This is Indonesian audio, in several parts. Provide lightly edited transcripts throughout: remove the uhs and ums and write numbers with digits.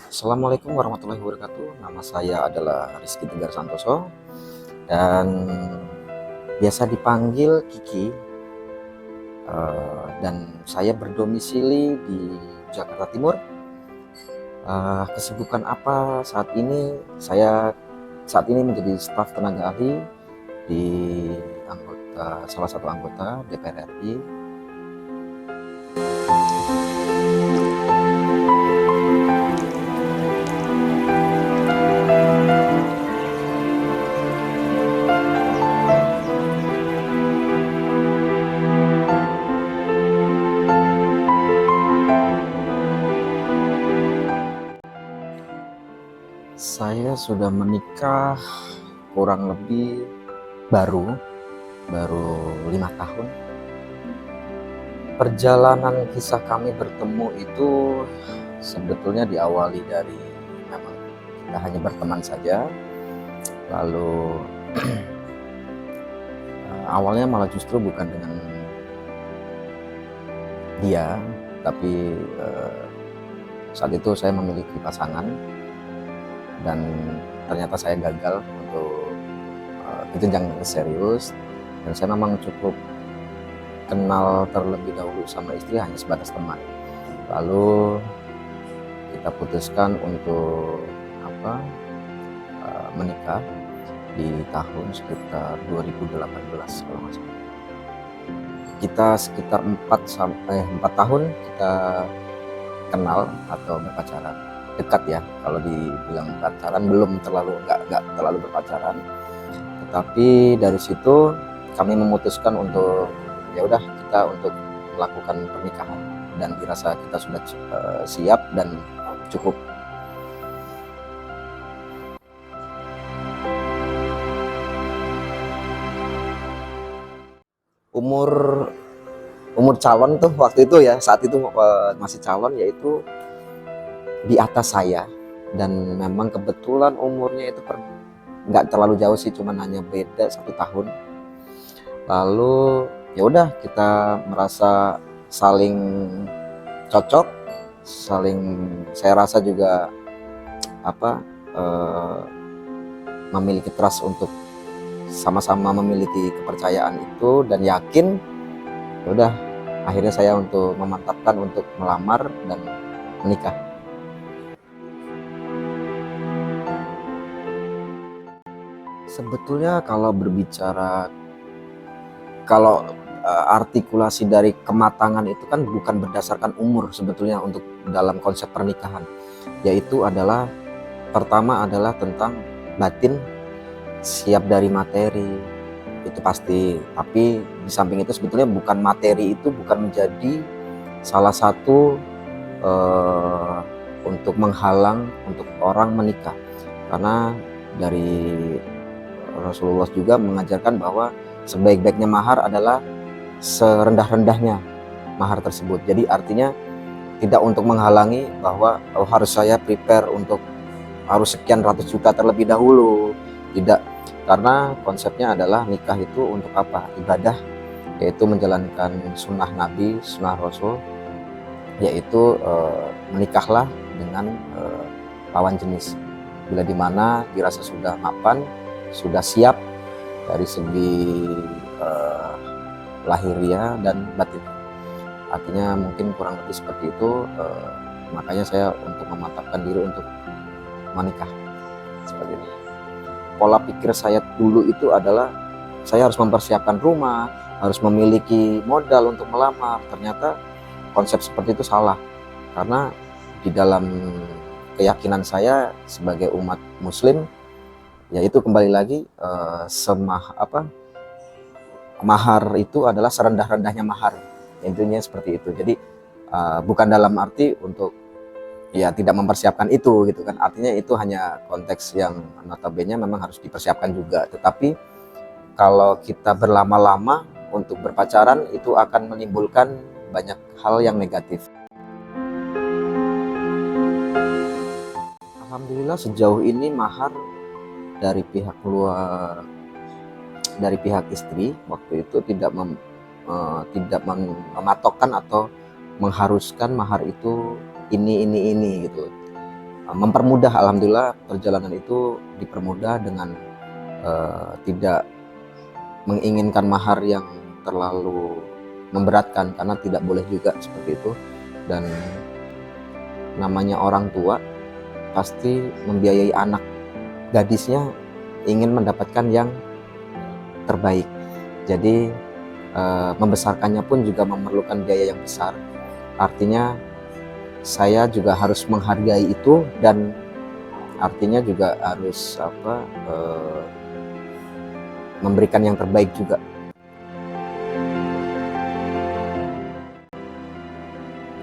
Assalamualaikum warahmatullahi wabarakatuh. Nama saya adalah Rizky Tegar Santoso dan biasa dipanggil Kiki. Dan saya berdomisili di Jakarta Timur. Kesibukan apa saat ini? Saya saat ini menjadi staf tenaga ahli di salah satu anggota DPR RI. Saya sudah menikah kurang lebih baru 5 tahun. Perjalanan kisah kami bertemu itu sebetulnya diawali dari memang kita hanya berteman saja. Lalu awalnya malah justru bukan dengan dia, tapi saat itu saya memiliki pasangan dan ternyata saya gagal untuk ke jenjang serius, dan saya memang cukup kenal terlebih dahulu sama istri hanya sebatas teman. Lalu kita putuskan untuk menikah di tahun sekitar 2018 kalau nggak salah. Kita sekitar 4 tahun kita kenal atau berpacaran. Dekat ya, kalau dibilang pacaran belum terlalu, nggak terlalu berpacaran. Tetapi dari situ kami memutuskan untuk ya udah kita untuk melakukan pernikahan, dan dirasa kita sudah siap dan cukup. Umur calon tuh waktu itu ya, saat itu masih calon, yaitu di atas saya, dan memang kebetulan umurnya itu nggak terlalu jauh sih, cuman hanya beda 1 tahun. Lalu ya udah kita merasa saling cocok, saya rasa juga memiliki trust untuk sama-sama memiliki kepercayaan itu dan yakin. Ya udah, akhirnya saya untuk memantapkan untuk melamar dan menikah. Sebetulnya kalau berbicara, kalau artikulasi dari kematangan itu kan bukan berdasarkan umur sebetulnya untuk dalam konsep pernikahan, yaitu adalah pertama adalah tentang batin, siap dari materi, itu pasti. Tapi di samping itu sebetulnya bukan materi, itu bukan menjadi salah satu untuk menghalang untuk orang menikah, karena dari Rasulullah juga mengajarkan bahwa sebaik-baiknya mahar adalah serendah-rendahnya mahar tersebut. Jadi artinya tidak untuk menghalangi bahwa harus saya prepare untuk harus sekian ratus juta terlebih dahulu, tidak. Karena konsepnya adalah nikah itu untuk apa? Ibadah, yaitu menjalankan sunnah Nabi, sunnah Rasul, yaitu menikahlah dengan lawan jenis bila dimana dirasa sudah mapan, sudah siap dari segi lahiriah dan batin. Artinya mungkin kurang lebih seperti itu. Makanya saya untuk memantapkan diri untuk menikah seperti itu. Pola pikir saya dulu itu adalah saya harus mempersiapkan rumah, harus memiliki modal untuk melamar. Ternyata konsep seperti itu salah, karena di dalam keyakinan saya sebagai umat muslim, yaitu kembali lagi mahar itu adalah serendah-rendahnya mahar, intinya seperti itu. Jadi bukan dalam arti untuk ya tidak mempersiapkan itu gitu kan, artinya itu hanya konteks yang notabene memang harus dipersiapkan juga. Tetapi kalau kita berlama-lama untuk berpacaran itu akan menimbulkan banyak hal yang negatif. Alhamdulillah sejauh ini mahar dari pihak istri waktu itu tidak mematokkan atau mengharuskan mahar itu ini gitu. mempermudah. Alhamdulillah perjalanan itu dipermudah dengan tidak menginginkan mahar yang terlalu memberatkan, karena tidak boleh juga seperti itu. Dan namanya orang tua pasti membiayai anak, gadisnya ingin mendapatkan yang terbaik. Jadi membesarkannya pun juga memerlukan biaya yang besar. Artinya saya juga harus menghargai itu, dan artinya juga harus memberikan yang terbaik juga.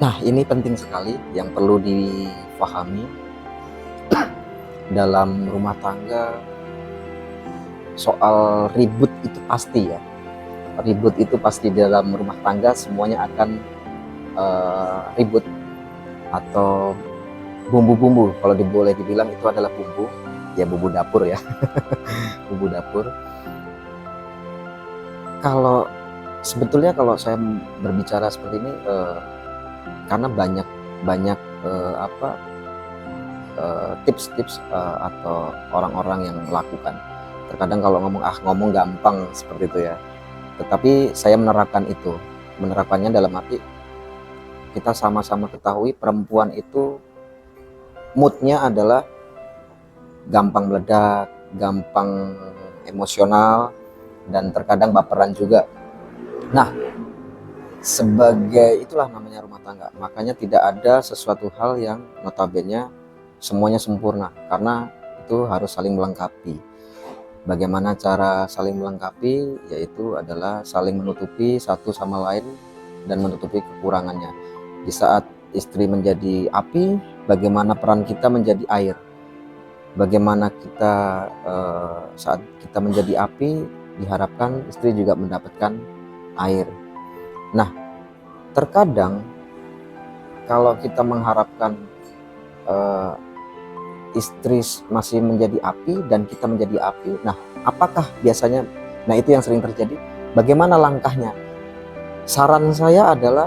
Nah, ini penting sekali yang perlu difahami dalam rumah tangga. Soal ribut itu pasti ya, ribut itu pasti dalam rumah tangga, semuanya akan ribut atau bumbu-bumbu, kalau boleh dibilang itu adalah bumbu, ya bumbu dapur ya. Bumbu dapur. Kalau sebetulnya kalau saya berbicara seperti ini karena banyak tips-tips atau orang-orang yang melakukan. Terkadang kalau ngomong gampang seperti itu ya, tetapi saya menerapkan itu. Menerapkannya dalam arti kita sama-sama ketahui perempuan itu moodnya adalah gampang meledak, gampang emosional, dan terkadang baperan juga. Nah, sebagai itulah namanya rumah tangga. Makanya tidak ada sesuatu hal yang notabene semuanya sempurna, karena itu harus saling melengkapi. Bagaimana cara saling melengkapi? Yaitu adalah saling menutupi satu sama lain dan menutupi kekurangannya. Di saat istri menjadi api, bagaimana peran kita menjadi air? Bagaimana kita saat kita menjadi api, diharapkan istri juga mendapatkan air. Nah, terkadang kalau kita mengharapkan istri masih menjadi api dan kita menjadi api, nah apakah biasanya, nah itu yang sering terjadi. Bagaimana langkahnya? Saran saya adalah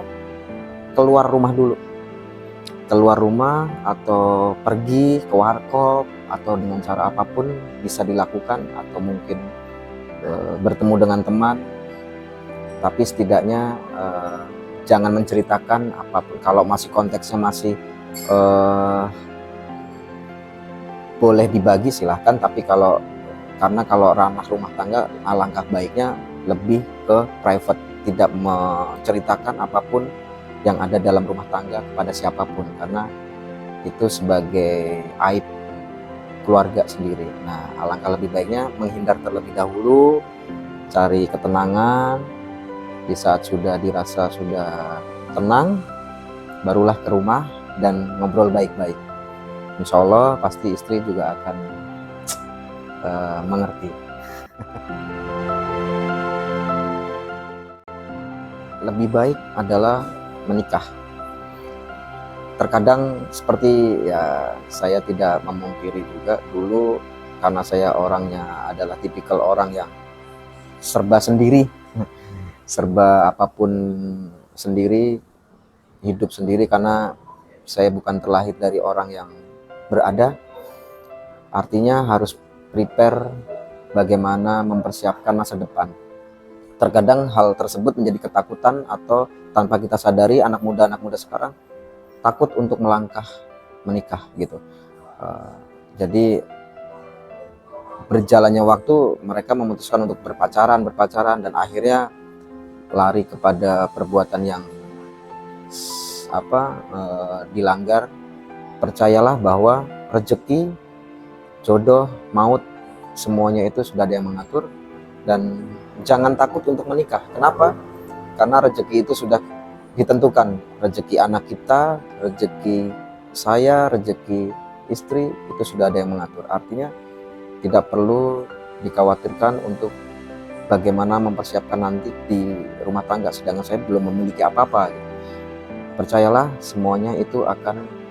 keluar rumah dulu. Keluar rumah atau pergi ke warkop, atau dengan cara apapun bisa dilakukan, atau mungkin bertemu dengan teman. Tapi setidaknya jangan menceritakan apapun. Kalau masih konteksnya masih boleh dibagi silahkan, tapi karena kalau ranah rumah tangga, alangkah baiknya lebih ke private, tidak menceritakan apapun yang ada dalam rumah tangga kepada siapapun, karena itu sebagai aib keluarga sendiri. Nah, alangkah lebih baiknya menghindar terlebih dahulu, cari ketenangan. Di saat sudah dirasa sudah tenang, barulah ke rumah dan ngobrol baik-baik. Insya Allah pasti istri juga akan mengerti. Lebih baik adalah menikah. Terkadang seperti ya, saya tidak memungkiri juga, dulu karena saya orangnya adalah tipikal orang yang serba sendiri, serba apapun sendiri, hidup sendiri, karena saya bukan terlahir dari orang yang berada. Artinya harus prepare bagaimana mempersiapkan masa depan. Terkadang hal tersebut menjadi ketakutan, atau tanpa kita sadari anak muda sekarang takut untuk melangkah menikah gitu. Jadi berjalannya waktu mereka memutuskan untuk berpacaran, dan akhirnya lari kepada perbuatan yang dilanggar. Percayalah bahwa rezeki, jodoh, maut, semuanya itu sudah ada yang mengatur, dan jangan takut untuk menikah. Kenapa? Karena rezeki itu sudah ditentukan. Rezeki anak kita, rezeki saya, rezeki istri, itu sudah ada yang mengatur. Artinya tidak perlu dikhawatirkan untuk bagaimana mempersiapkan nanti di rumah tangga, sedangkan saya belum memiliki apa-apa. Percayalah, semuanya itu akan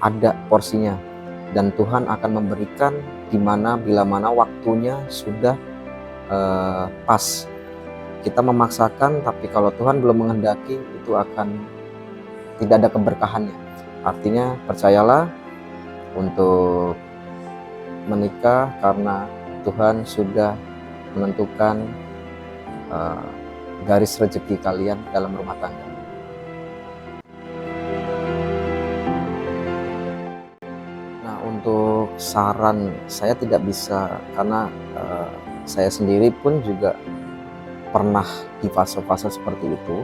ada porsinya, dan Tuhan akan memberikan bila mana waktunya sudah pas. Kita memaksakan, tapi kalau Tuhan belum menghendaki, itu akan tidak ada keberkahannya. Artinya percayalah, untuk menikah karena Tuhan sudah menentukan garis rezeki kalian dalam rumah tangga. Nah, untuk saran saya tidak bisa, karena saya sendiri pun juga pernah di fase-fase seperti itu.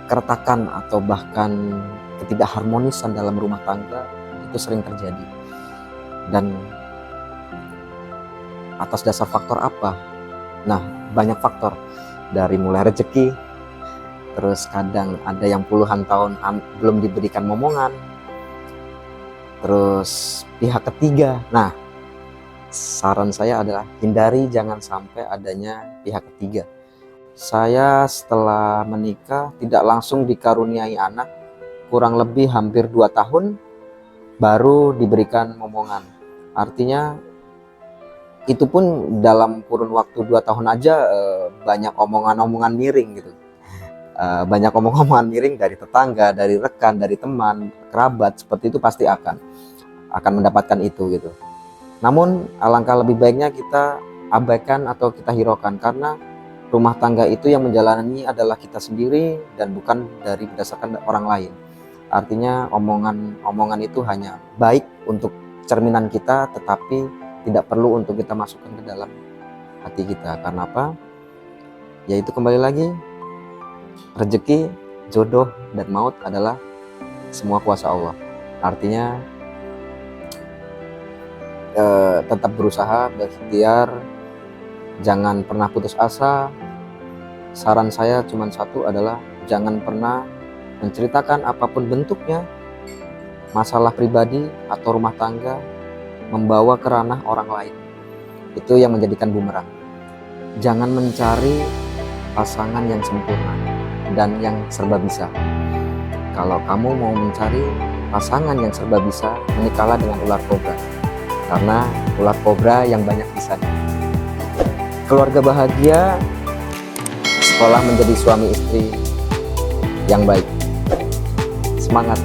Keretakan atau bahkan ketidakharmonisan dalam rumah tangga itu sering terjadi. Dan atas dasar faktor apa? Nah, banyak faktor. Dari mulai rezeki, terus kadang ada yang puluhan tahun belum diberikan momongan, terus pihak ketiga. Nah, saran saya adalah hindari jangan sampai adanya pihak ketiga. Saya setelah menikah tidak langsung dikaruniai anak, kurang lebih hampir 2 tahun baru diberikan momongan. Artinya itu pun dalam kurun waktu 2 tahun aja banyak omongan-omongan miring gitu. Banyak omongan miring dari tetangga, dari rekan, dari teman, kerabat, seperti itu pasti akan mendapatkan itu gitu. Namun alangkah lebih baiknya kita abaikan atau kita hiraukan, karena rumah tangga itu yang menjalani adalah kita sendiri dan bukan dari berdasarkan orang lain. Artinya omongan itu hanya baik untuk cerminan kita, tetapi tidak perlu untuk kita masukkan ke dalam hati kita. Karena apa? Yaitu kembali lagi, rezeki, jodoh, dan maut adalah semua kuasa Allah. Artinya tetap berusaha, berikhtiar, jangan pernah putus asa. Saran saya cuma satu, adalah jangan pernah menceritakan apapun bentuknya masalah pribadi atau rumah tangga membawa ke ranah orang lain. Itu yang menjadikan bumerang. Jangan mencari pasangan yang sempurna dan yang serba bisa. Kalau kamu mau mencari pasangan yang serba bisa, menikahlah dengan ular kobra, karena ular kobra yang banyak bisanya. Keluarga bahagia, sekolah menjadi suami istri yang baik. Semangat!